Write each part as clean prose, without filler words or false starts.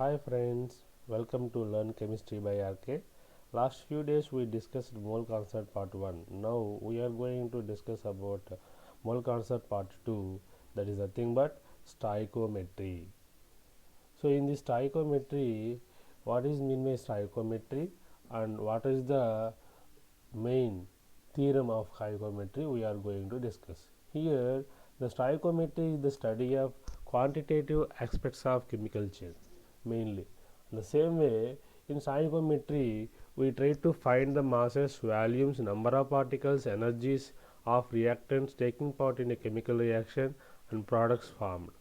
Hi friends, welcome to Learn Chemistry by RK. Last few days we discussed mole concept part 1. Now we are going to discuss about mole concept part 2, that is nothing but stoichiometry. So in this stoichiometry, what is mean by stoichiometry and what is the main theorem of stoichiometry we are going to discuss. Here the stoichiometry is the study of quantitative aspects of chemical change mainly. In the same way, in stoichiometry we try to find the masses, volumes, number of particles, energies of reactants taking part in a chemical reaction and products formed.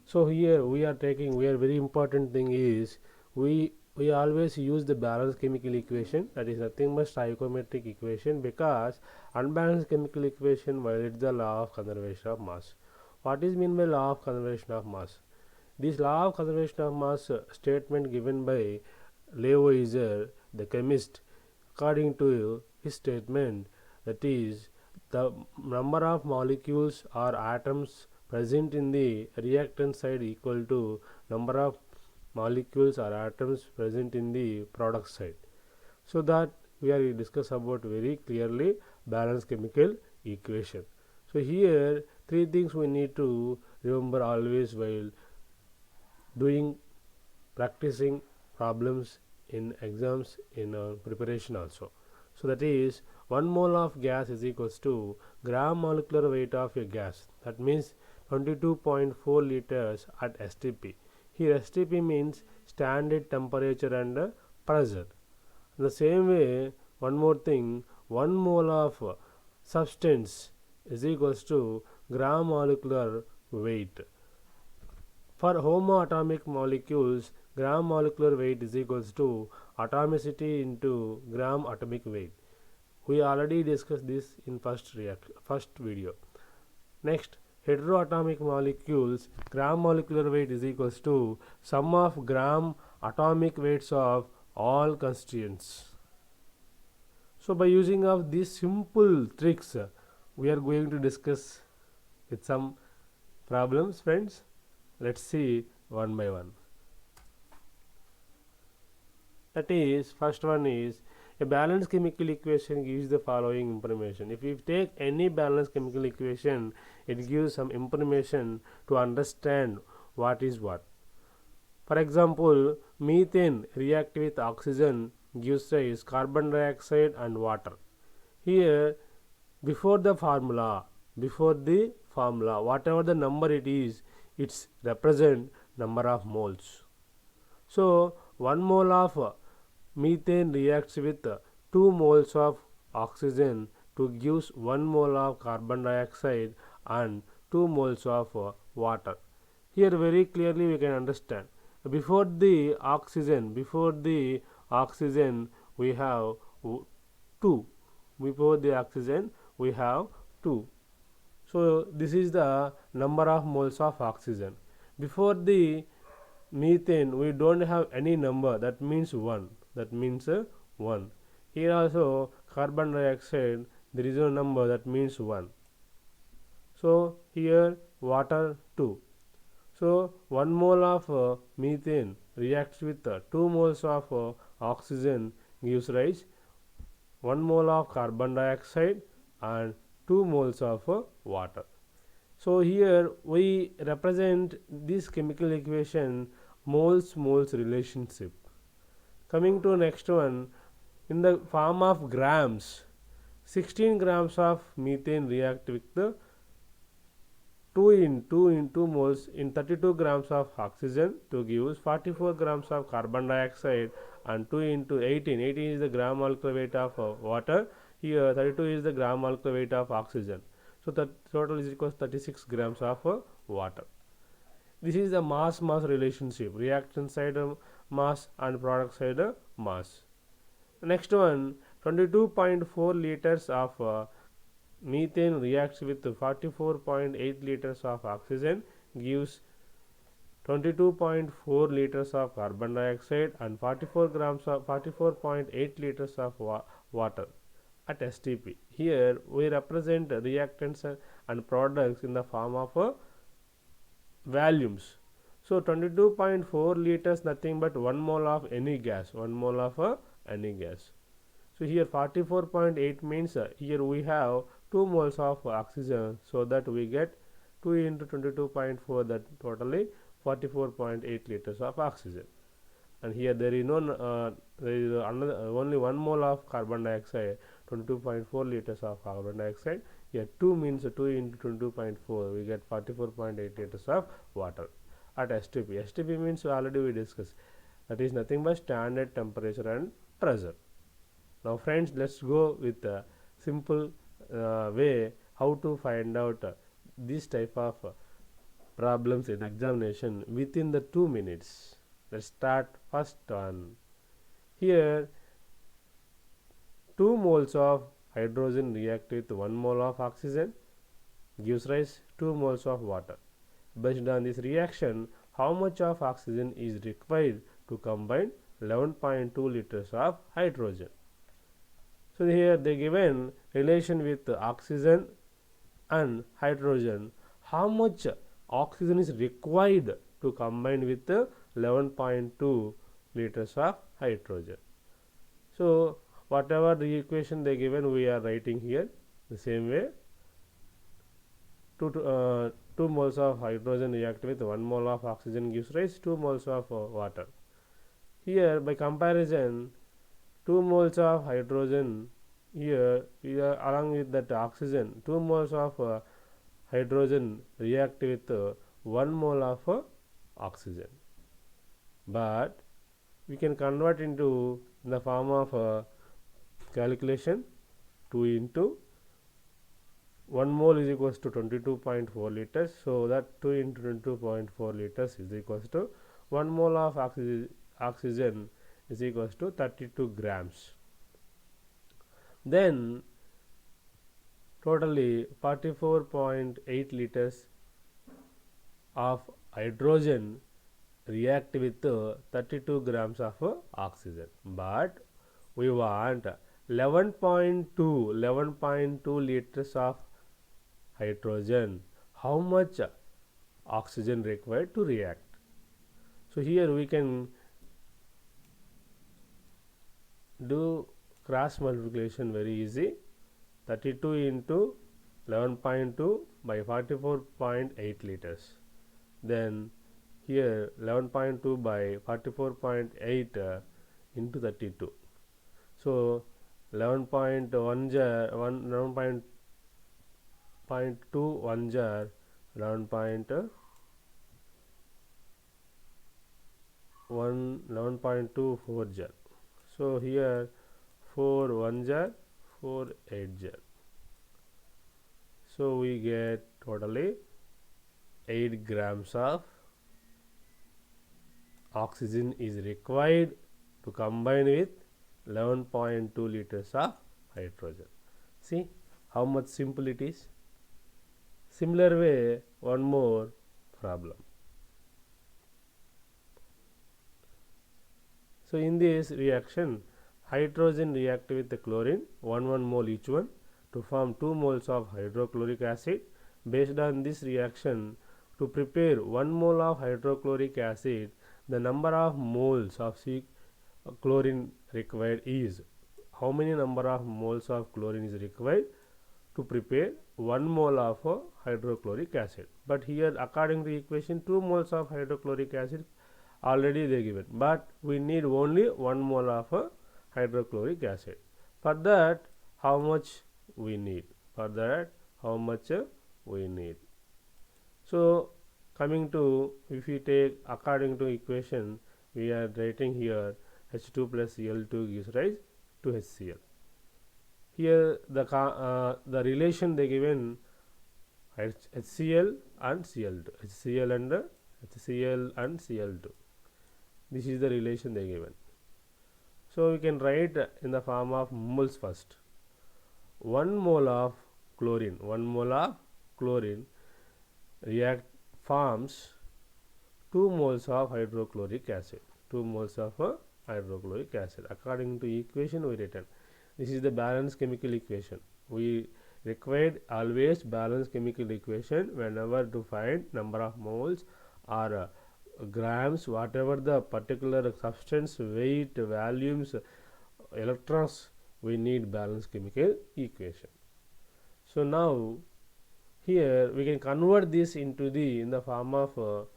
So here we are very important thing is we always use the balanced chemical equation, that is nothing but stoichiometric equation, because unbalanced chemical equation violates the law of conservation of mass. What is mean by law of conservation of mass? This law of conservation of mass statement given by Lavoisier, the chemist, according to his statement, that is the number of molecules or atoms present in the reactant side equal to number of molecules or atoms present in the product side. So that we are discuss about very clearly balanced chemical equation. So here three things we need to remember always while doing practicing problems in exams in preparation also. So that is 1 mole of gas is equals to gram molecular weight of a gas, that means 22.4 liters at STP. Here STP means standard temperature and pressure. In the same way, one more thing, 1 mole of substance is equals to gram molecular weight. For homoatomic molecules, gram molecular weight is equals to atomicity into gram atomic weight. We already discussed this in first video. Next, heteroatomic molecules, gram molecular weight is equals to sum of gram atomic weights of all constituents. So by using of these simple tricks, we are going to discuss with some problems, friends. Let's see one by one. That is, first one is a balanced chemical equation gives the following information. If you take any balanced chemical equation, it gives some information to understand what is what. For example, methane react with oxygen gives rise carbon dioxide and water. Here, before the formula, whatever the number it is, it's represent number of moles. So 1 mole of methane reacts with 2 moles of oxygen to gives 1 mole of carbon dioxide and 2 moles of water. Here very clearly we can understand, before the oxygen we have 2. Before the oxygen we have 2. So this is the number of moles of oxygen. Before the methane we don't have any number, that means 1. Here also carbon dioxide there is no number, that means 1. So here water 2. So 1 mole of methane reacts with 2 moles of oxygen gives rise 1 mole of carbon dioxide and 2 moles of water. So here we represent this chemical equation moles relationship. Coming to next one, in the form of grams, 16 grams of methane react with the 2 moles in 32 grams of oxygen to give 44 grams of carbon dioxide, and 2 into 18 is the gram molecular weight of water. Here 32 is the gram molecular weight of oxygen. So the total is equals 36 grams of water. This is the mass relationship, reaction side mass and product side mass. Next one, 22.4 liters of methane reacts with 44.8 liters of oxygen gives 22.4 liters of carbon dioxide and 44.8 liters of water at STP. Here we represent reactants and products in the form of volumes. So 22.4 liters nothing but 1 mole of any gas, 1 mole of any gas. So here 44.8 means here we have 2 moles of oxygen, so that we get 2 into 22.4, that totally 44.8 liters of oxygen. And here there is no there is another only 1 mole of carbon dioxide, 22.4 liters of carbon dioxide. Here 2 means 2 into 22.4, we get 44.8 liters of water at STP. STP means already we discussed, that is nothing but standard temperature and pressure. Now friends, let's go with a simple way how to find out this type of problems in examination within the 2 minutes. Let's start first one. Here 2 moles of hydrogen react with 1 mole of oxygen, gives rise 2 moles of water. Based on this reaction, how much of oxygen is required to combine 11.2 liters of hydrogen? So here they given relation with oxygen and hydrogen. How much oxygen is required to combine with 11.2 liters of hydrogen? So whatever the equation they given, we are writing here the same way. 2 moles of hydrogen react with 1 mole of oxygen, gives rise 2 moles of water. Here by comparison, 2 moles of hydrogen, here along with that oxygen, 2 moles of hydrogen react with 1 mole of oxygen, but we can convert into the form of calculation. 2 into 1 mole is equals to 22.4 liters, so that 2 into 22.4 liters is equals to 1 mole of oxygen is equals to 32 grams. Then totally 44.8 liters of hydrogen react with 32 grams of oxygen, but we want 11.2 liters of hydrogen. How much oxygen required to react? So here we can do cross multiplication very easy. 32 into 11.2 by 44.8 liters. Then here 11.2 by 44.8 into 32. So 11.1 jar 11.2 1 jar 11.2 4 jar. So here 4 1 jar 4 8 jar. So we get totally 8 grams of oxygen is required to combine with 11.2 liters of hydrogen. See how much simple it is. Similar way, one more problem. So in this reaction, hydrogen react with the chlorine 1 mole each one to form 2 moles of hydrochloric acid. Based on this reaction, to prepare 1 mole of hydrochloric acid, the number of moles of chlorine required is, how many number of moles of chlorine is required to prepare 1 mole of hydrochloric acid? But here according to equation 2 moles of hydrochloric acid already they given, but we need only 1 mole of hydrochloric acid. For that how much we need? So coming to, if we take according to equation, we are writing here H2 plus Cl2 gives rise to HCl. Here the relation they given HCl and Cl2, HCl and Cl2. This is the relation they given. So we can write in the form of moles first. 1 mole of chlorine react forms 2 moles of hydrochloric acid. According to equation we written. This is the balanced chemical equation. We required always balanced chemical equation whenever to find number of moles or grams, whatever the particular substance, weight, volumes, electrons, we need balanced chemical equation. So now here we can convert this into the in the form of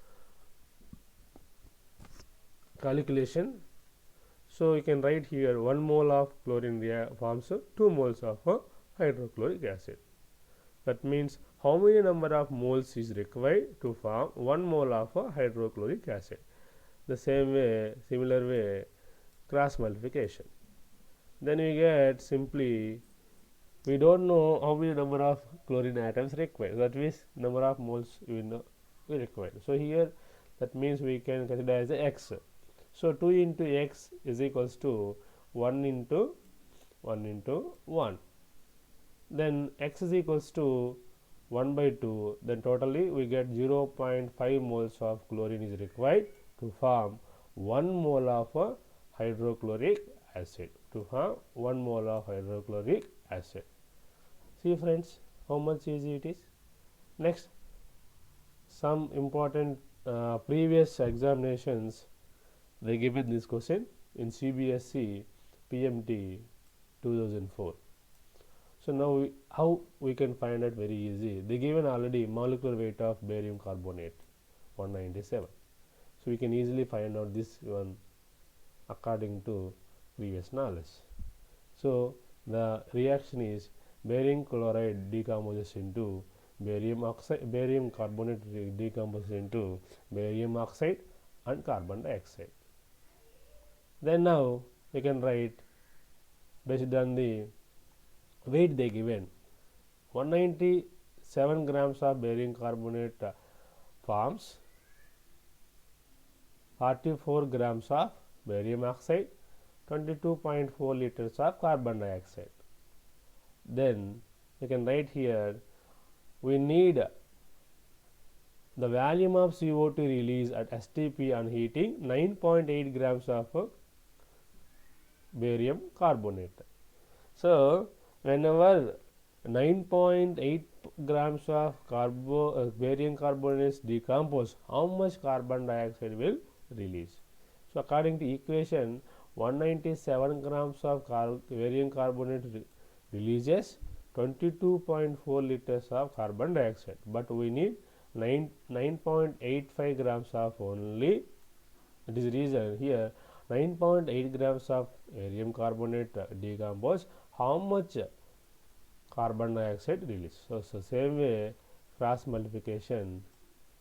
calculation. So we can write here 1 mole of chlorine forms 2 moles of hydrochloric acid. That means how many number of moles is required to form 1 mole of hydrochloric acid. The similar way, cross multiplication. Then we get simply, we don't know how many number of chlorine atoms required. That means number of moles we know we require. So here that means we can consider as a x. So 2 into x is equals to 1 into 1. Then x is equals to 1 by 2. Then totally we get 0.5 moles of chlorine is required to form 1 mole of hydrochloric acid. See friends, how much easy it is. Next, some important previous examinations, they given this question in CBSE PMT 2004. So now how we can find it very easy. They given already molecular weight of barium carbonate 197. So we can easily find out this one according to previous knowledge. So the reaction is barium chloride decomposes into barium carbonate decomposes into barium oxide and carbon dioxide. Then now we can write based on the weight they given, 197 grams of barium carbonate forms 44 grams of barium oxide, 22.4 liters of carbon dioxide. Then we can write here, we need the volume of CO2 release at STP on heating 9.8 grams of barium carbonate. So whenever 9.8 grams of barium carbonate decompose, how much carbon dioxide will release? So according to equation, 197 grams of barium carbonate releases 22.4 liters of carbon dioxide, but we need 9.85 grams of only. That is the reason here 9.8 grams of barium carbonate decompose, how much carbon dioxide release. So same way cross multiplication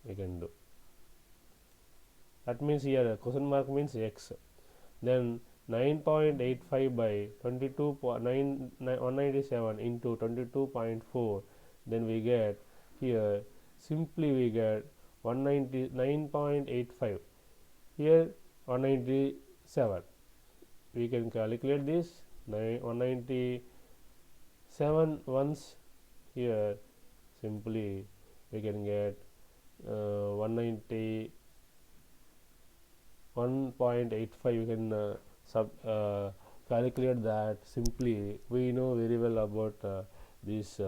we can do. That means here question mark means x. Then 9.85 by 197 into 22.4, then we get here simply we get 199.85, here 197. We can calculate this 197 once, here simply we can get 191.85. You can calculate that simply. We know very well about these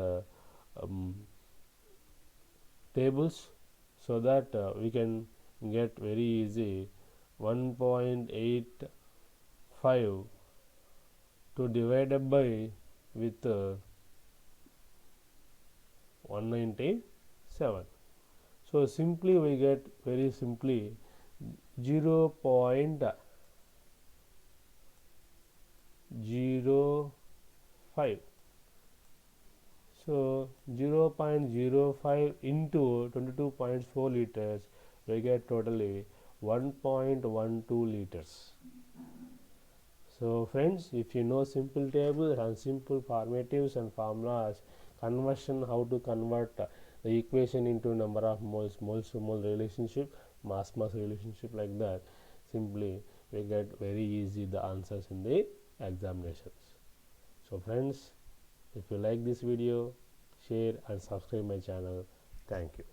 tables, so that we can get very easy 1.85 to divided by with 197. So simply we get very simply 0.05. So 0.05 into 22.4 liters, we get totally 1.12 liters. So friends, if you know simple tables and simple formatives and formulas, conversion, how to convert the equation into number of moles to mole relationship, mass relationship, like that, simply we get very easy the answers in the examinations. So friends, if you like this video, share and subscribe my channel. Thank you.